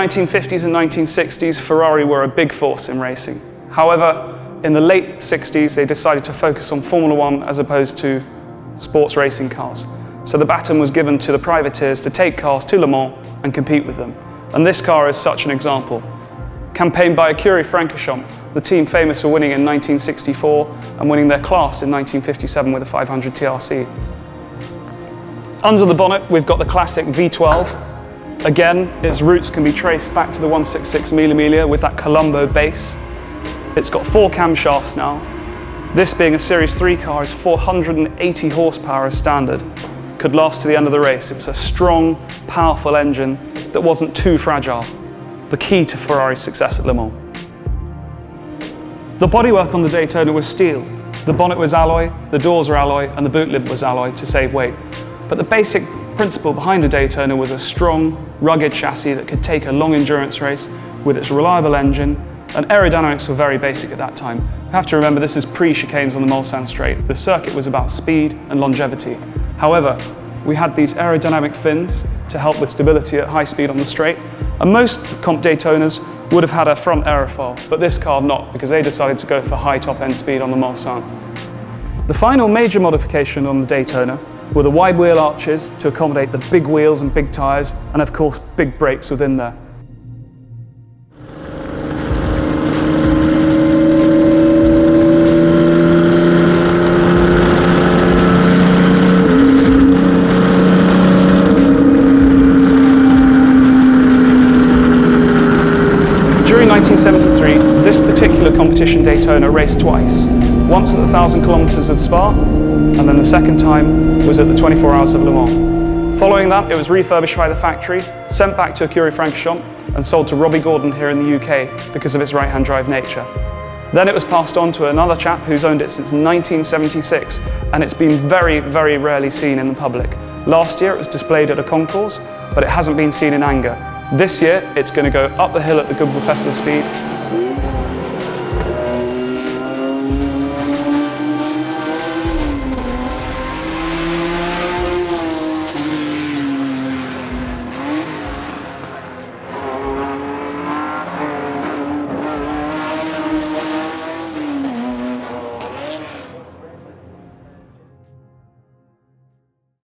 1950s and 1960s, Ferrari were a big force in racing. However, in the late 60s, they decided to focus on Formula One as opposed to sports racing cars. So the baton was given to the privateers to take cars to Le Mans and compete with them. And this car is such an example. Campaigned by Ecurie Francorchamps, the team famous for winning in 1964 and winning their class in 1957 with a 500 TRC. Under the bonnet, we've got the classic V12. Again, its roots can be traced back to the 166mm with that Colombo base. It's got 4 camshafts now. This being a Series 3 car is 480 horsepower as standard. Could last to the end of the race. It was a strong, powerful engine that wasn't too fragile. The key to Ferrari's success at Le Mans. The bodywork on the Daytona was steel. The bonnet was alloy, the doors were alloy, and the boot lid was alloy to save weight. But the basic principle behind the Daytona was a strong, rugged chassis that could take a long endurance race with its reliable engine, and aerodynamics were very basic at that time. You have to remember this is pre-chicanes on the Mulsanne Straight. The circuit was about speed and longevity. However, we had these aerodynamic fins to help with stability at high speed on the straight, and most comp Daytonas would have had a front aerofoil, but this car not, because they decided to go for high top-end speed on the Mulsanne. The final major modification on the Daytona were the wide wheel arches to accommodate the big wheels and big tyres, and of course big brakes within there. During 1973, this particular competition Daytona raced twice. Once at the 1,000 kilometers of Spa, and then the second time was at the 24 hours of Le Mans. Following that, it was refurbished by the factory, sent back to Ecurie Francorchamps, and sold to Robbie Gordon here in the UK because of its right-hand drive nature. Then it was passed on to another chap who's owned it since 1976, and it's been very, very rarely seen in the public. Last year it was displayed at a concourse, but it hasn't been seen in anger. This year, it's going to go up the hill at the Goodwood Festival Speed,